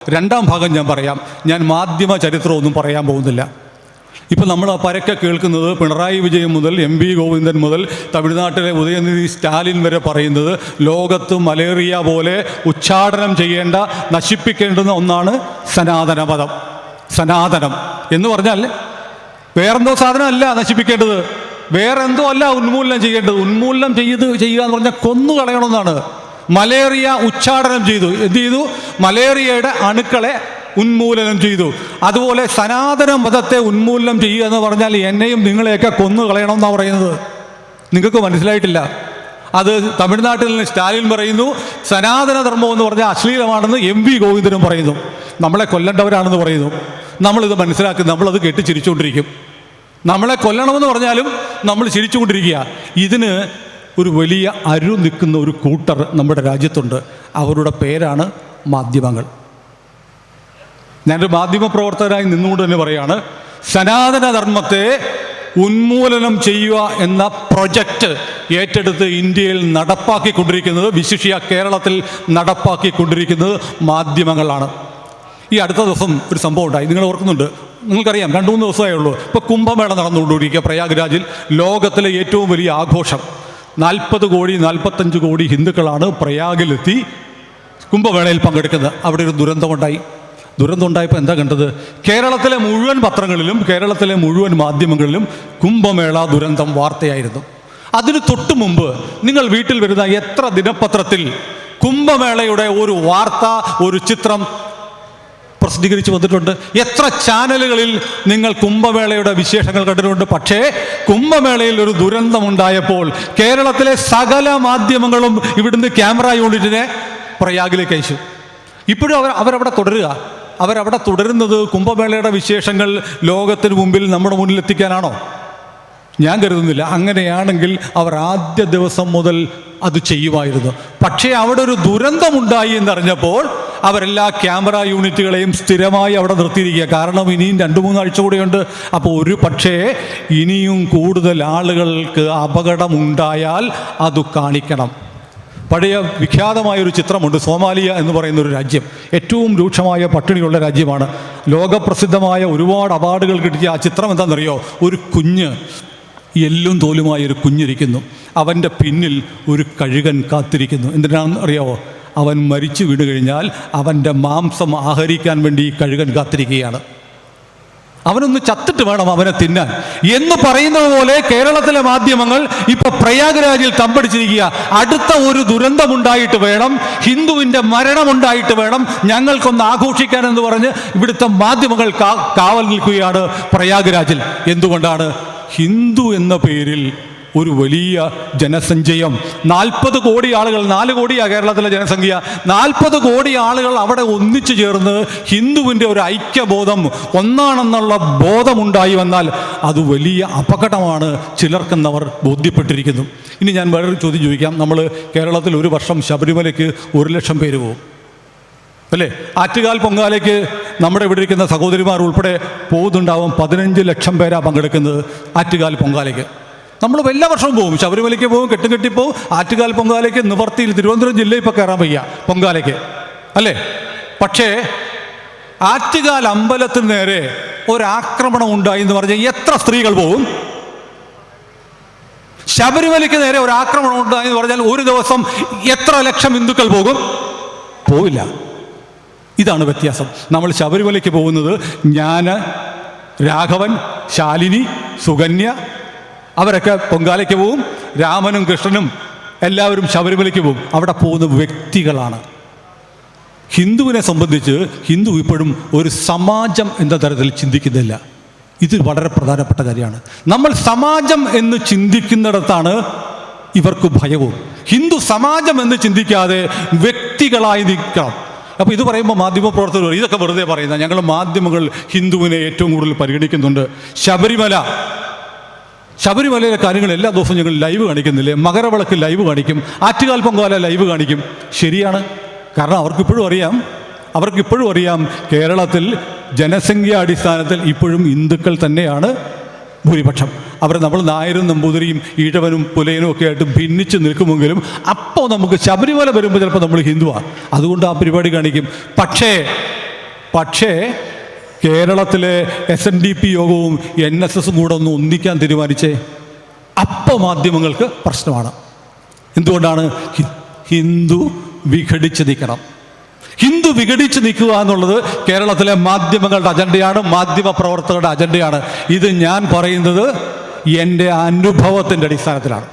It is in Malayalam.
രണ്ടാം ഭാഗം ഞാൻ പറയാം. ഞാൻ മാധ്യമ ചരിത്രമൊന്നും പറയാൻ പോകുന്നില്ല. ഇപ്പം നമ്മൾ പരക്കെ കേൾക്കുന്നത് പിണറായി വിജയൻ മുതൽ MV ഗോവിന്ദൻ മുതൽ തമിഴ്നാട്ടിലെ ഉദയനിധി സ്റ്റാലിൻ വരെ പറയുന്നത് ലോകത്ത് മലേറിയ പോലെ ഉച്ചാടനം ചെയ്യേണ്ട, നശിപ്പിക്കേണ്ടുന്ന ഒന്നാണ് സനാതനമതം. സനാതനം എന്ന് പറഞ്ഞാൽ വേറെന്തോ സാധനമല്ല നശിപ്പിക്കേണ്ടത്, വേറെ എന്തോ അല്ല ഉന്മൂലനം ചെയ്യേണ്ടത്. ഉന്മൂലനം ചെയ്യുക എന്ന് പറഞ്ഞാൽ കൊന്നു കളയണമെന്നാണ്. മലേറിയ ഉച്ചാടനം ചെയ്തു. എന്ത് ചെയ്തു? മലേറിയയുടെ അണുക്കളെ ഉന്മൂലനം ചെയ്തു. അതുപോലെ സനാതന മതത്തെ ഉന്മൂലനം ചെയ്യുക എന്ന് പറഞ്ഞാൽ എന്നെയും നിങ്ങളെയൊക്കെ കൊന്നു കളയണമെന്നാണ് പറയുന്നത്. നിങ്ങൾക്ക് മനസ്സിലായിട്ടില്ല. അത് തമിഴ്നാട്ടിൽ നിന്ന് സ്റ്റാലിൻ പറയുന്നു. സനാതന ധർമ്മം എന്ന് പറഞ്ഞാൽ അശ്ലീലമാണെന്ന് MV ഗോവിന്ദനും പറയുന്നു. നമ്മളെ കൊല്ലേണ്ടവരാണെന്ന് പറയുന്നു. നമ്മളിത് മനസ്സിലാക്കി നമ്മളത് കേട്ട് ചിരിച്ചുകൊണ്ടിരിക്കും. നമ്മളെ കൊല്ലണമെന്ന് പറഞ്ഞാലും നമ്മൾ ചിരിച്ചുകൊണ്ടിരിക്കുക. ഇതിന് ഒരു വലിയ അരു നിൽക്കുന്ന ഒരു കൂട്ടർ നമ്മുടെ രാജ്യത്തുണ്ട്. അവരുടെ പേരാണ് മാധ്യമങ്ങൾ. ഞാനൊരു മാധ്യമപ്രവർത്തകനായി നിന്നുകൊണ്ട് തന്നെ പറയാണ്, സനാതന ധർമ്മത്തെ ഉന്മൂലനം ചെയ്യുക എന്ന പ്രൊജക്റ്റ് ഏറ്റെടുത്ത് ഇന്ത്യയിൽ നടപ്പാക്കിക്കൊണ്ടിരിക്കുന്നത്, വിശിഷ്യ കേരളത്തിൽ നടപ്പാക്കിക്കൊണ്ടിരിക്കുന്നത് മാധ്യമങ്ങളാണ്. ഈ അടുത്ത ദിവസം ഒരു സംഭവം ഉണ്ടായി, നിങ്ങൾ ഓർക്കുന്നുണ്ട്. നിങ്ങൾക്കറിയാം, 2-3 ദിവസമേ ഉള്ളൂ. ഇപ്പോൾ കുംഭമേള നടന്നുകൊണ്ടിരിക്കുക പ്രയാഗ്രാജിൽ. ലോകത്തിലെ ഏറ്റവും വലിയ ആഘോഷം. 40 കോടി 45 കോടി ഹിന്ദുക്കളാണ് പ്രയാഗിലെത്തി കുംഭമേളയിൽ പങ്കെടുക്കുന്നത്. അവിടെ ഒരു ദുരന്തമുണ്ടായി. ദുരന്തമുണ്ടായപ്പോൾ എന്താ കണ്ടത്? കേരളത്തിലെ മുഴുവൻ പത്രങ്ങളിലും കേരളത്തിലെ മുഴുവൻ മാധ്യമങ്ങളിലും കുംഭമേള ദുരന്തം വാർത്തയായിരുന്നു. അതിന് തൊട്ടു മുമ്പ് നിങ്ങൾ വീട്ടിൽ വരുന്ന എത്ര ദിനപത്രത്തിൽ കുംഭമേളയുടെ ഒരു വാർത്ത, ഒരു ചിത്രം പ്രസിദ്ധീകരിച്ച് വന്നിട്ടുണ്ട്? എത്ര ചാനലുകളിൽ നിങ്ങൾ കുംഭമേളയുടെ വിശേഷങ്ങൾ കണ്ടിട്ടുണ്ട്? പക്ഷേ കുംഭമേളയിൽ ഒരു ദുരന്തമുണ്ടായപ്പോൾ കേരളത്തിലെ സകല മാധ്യമങ്ങളും ഇവിടുന്ന് ക്യാമറ യൂണിറ്റിനെ പ്രയാഗിലേക്ക് അയച്ചു. ഇപ്പോഴും അവരവിടെ തുടരുക. അവരവിടെ തുടരുന്നത് കുംഭമേളയുടെ വിശേഷങ്ങൾ ലോകത്തിന് മുമ്പിൽ നമ്മുടെ മുന്നിൽ എത്തിക്കാനാണോ? ഞാൻ കരുതുന്നില്ല. അങ്ങനെയാണെങ്കിൽ അവർ ആദ്യ ദിവസം മുതൽ അത് ചെയ്യുമായിരുന്നു. പക്ഷേ അവിടെ ഒരു ദുരന്തമുണ്ടായി എന്നറിഞ്ഞപ്പോൾ അവരെല്ലാ ക്യാമറ യൂണിറ്റുകളെയും സ്ഥിരമായി അവിടെ നിർത്തിയിരിക്കുക. കാരണം ഇനിയും 2-3 ആഴ്ച കൂടെയുണ്ട്. അപ്പോൾ ഒരു പക്ഷേ ഇനിയും കൂടുതൽ ആളുകൾക്ക് അപകടമുണ്ടായാൽ അത് കാണിക്കണം. പഴയ വിഖ്യാതമായൊരു ചിത്രമുണ്ട്. സോമാലിയ എന്ന് പറയുന്ന ഒരു രാജ്യം, ഏറ്റവും രൂക്ഷമായ പട്ടിണിയുള്ള രാജ്യമാണ്. ലോകപ്രസിദ്ധമായ ഒരുപാട് അവാർഡുകൾ കിട്ടിയ ആ ചിത്രം എന്താണെന്നറിയോ? ഒരു കുഞ്ഞ്, എല്ലും തോലുമായൊരു കുഞ്ഞിരിക്കുന്നു. അവൻ്റെ പിന്നിൽ ഒരു കഴുകൻ കാത്തിരിക്കുന്നു. എന്തിനാണെന്ന് അറിയാവോ? അവൻ മരിച്ചു വീണ് കഴിഞ്ഞാൽ അവൻ്റെ മാംസം ആഹരിക്കാൻ വേണ്ടി ഈ കഴുകൻ കാത്തിരിക്കുകയാണ്. അവനൊന്ന് ചത്തിട്ട് വേണം അവനെ തിന്നാൻ എന്ന് പറയുന്നത് പോലെ കേരളത്തിലെ മാധ്യമങ്ങൾ ഇപ്പൊ പ്രയാഗ്രാജിൽ തമ്പടിച്ചിരിക്കുക. അടുത്ത ഒരു ദുരന്തമുണ്ടായിട്ട് വേണം, ഹിന്ദുവിൻ്റെ മരണമുണ്ടായിട്ട് വേണം ഞങ്ങൾക്കൊന്ന് ആഘോഷിക്കാൻ എന്ന് പറഞ്ഞ് ഇവിടുത്തെ മാധ്യമങ്ങൾ കാവൽ നിൽക്കുകയാണ് പ്രയാഗ്രാജിൽ. എന്തുകൊണ്ടാണ്? ഹിന്ദു എന്ന പേരിൽ ഒരു വലിയ ജനസഞ്ചയം, 40 കോടി ആളുകൾ, 4 കോടിയാണ് കേരളത്തിലെ ജനസംഖ്യ, 40 കോടി ആളുകൾ അവിടെ ഒന്നിച്ചു ചേർന്ന് ഹിന്ദുവിൻ്റെ ഒരു ഐക്യബോധം, ഒന്നാണെന്നുള്ള ബോധമുണ്ടായി വന്നാൽ അത് വലിയ അപകടമാണ് ചിലർക്കെന്നവർ ബോധ്യപ്പെട്ടിരിക്കുന്നു. ഇനി ഞാൻ വേറൊരു ചോദ്യം ചോദിക്കാം. നമ്മൾ കേരളത്തിൽ ഒരു വർഷം ശബരിമലയ്ക്ക് 1 ലക്ഷം പേര് പോകും അല്ലേ? ആറ്റുകാൽ പൊങ്കാലയ്ക്ക് നമ്മുടെ ഇവിടെ ഇരിക്കുന്ന സഹോദരിമാർ ഉൾപ്പെടെ പോകുന്നുണ്ടാവും. 15 ലക്ഷം പേരാണ് പങ്കെടുക്കുന്നത് ആറ്റുകാൽ പൊങ്കാലയ്ക്ക്. നമ്മൾ എല്ലാ വർഷവും പോകും, ശബരിമലയ്ക്ക് പോകും, കെട്ടുകെട്ടിപ്പോവും. ആറ്റുകാൽ പൊങ്കാലയ്ക്ക് നിവർത്തിയിൽ തിരുവനന്തപുരം ജില്ലയിൽ ഇപ്പോൾ കയറാൻ വയ്യ പൊങ്കാലയ്ക്ക് അല്ലേ? പക്ഷേ ആറ്റുകാൽ അമ്പലത്തിന് നേരെ ഒരാക്രമണം ഉണ്ടായി എന്ന് പറഞ്ഞാൽ എത്ര സ്ത്രീകൾ പോകും? ശബരിമലയ്ക്ക് നേരെ ഒരാക്രമണം ഉണ്ടായി എന്ന് പറഞ്ഞാൽ ഒരു ദിവസം എത്ര ലക്ഷം ഹിന്ദുക്കൾ പോകും? പോവില്ല. ഇതാണ് വ്യത്യാസം. നമ്മൾ ശബരിമലയ്ക്ക് പോകുന്നത് ഞാൻ, രാഘവൻ, ശാലിനി, സുകന്യ, അവരൊക്കെ പൊങ്കാലയ്ക്ക് പോവും. രാമനും കൃഷ്ണനും എല്ലാവരും ശബരിമലയ്ക്ക് പോകും. അവിടെ പോകുന്ന വ്യക്തികളാണ്. ഹിന്ദുവിനെ സംബന്ധിച്ച് ഹിന്ദു ഇപ്പോഴും ഒരു സമാജം എന്ന തരത്തിൽ ചിന്തിക്കുന്നില്ല. ഇത് വളരെ പ്രധാനപ്പെട്ട കാര്യമാണ്. നമ്മൾ സമാജം എന്ന് ചിന്തിക്കുന്നിടത്താണ് ഇവർക്ക് ഭയവും. ഹിന്ദു സമാജം എന്ന് ചിന്തിക്കാതെ വ്യക്തികളായി നിൽക്കണം. അപ്പോൾ ഇത് പറയുമ്പോൾ മാധ്യമപ്രവർത്തകർ ഇതൊക്കെ വെറുതെ പറയുന്ന, ഞങ്ങൾ മാധ്യമങ്ങൾ ഹിന്ദുവിനെ ഏറ്റവും കൂടുതൽ പരിഗണിക്കുന്നുണ്ട്. ശബരിമലയിലെ കാര്യങ്ങൾ എല്ലാ ദിവസവും ഞങ്ങൾ ലൈവ് കാണിക്കുന്നില്ലേ? മകരവിളക്ക് ലൈവ് കാണിക്കും, ആറ്റുകാൽ പൊങ്കാല ലൈവ് കാണിക്കും. ശരിയാണ്. കാരണം അവർക്കിപ്പോഴും അറിയാം കേരളത്തിൽ ജനസംഖ്യാ അടിസ്ഥാനത്തിൽ ഇപ്പോഴും ഹിന്ദുക്കൾ തന്നെയാണ് ഭൂരിപക്ഷം. നമ്മൾ നായരും നമ്പൂതിരിയും ഈഴവനും പുലയനും ഒക്കെ ആയിട്ട് ഭിന്നിച്ച് നിൽക്കുമെങ്കിലും അപ്പോൾ നമുക്ക് ശബരിമല വരുമ്പോൾ ചിലപ്പോൾ നമ്മൾ ഹിന്ദുവാണ്, അതുകൊണ്ട് ആ പരിപാടി കാണിക്കും. പക്ഷേ പക്ഷേ കേരളത്തിലെ SNDP യോഗവും NSSും കൂടെ ഒന്ന് ഒന്നിക്കാൻ തീരുമാനിച്ചേ, അപ്പം മാധ്യമങ്ങൾക്ക് പ്രശ്നമാണ്. എന്തുകൊണ്ടാണ്? ഹിന്ദു വിഘടിച്ച് നിൽക്കണം. ഹിന്ദു വിഘടിച്ച് നിൽക്കുക എന്നുള്ളത് കേരളത്തിലെ മാധ്യമങ്ങളുടെ അജണ്ടയാണ്, മാധ്യമ പ്രവർത്തകരുടെ അജണ്ടയാണ്. ഇത് ഞാൻ പറയുന്നത് എൻ്റെ അനുഭവത്തിൻ്റെ അടിസ്ഥാനത്തിലാണ്.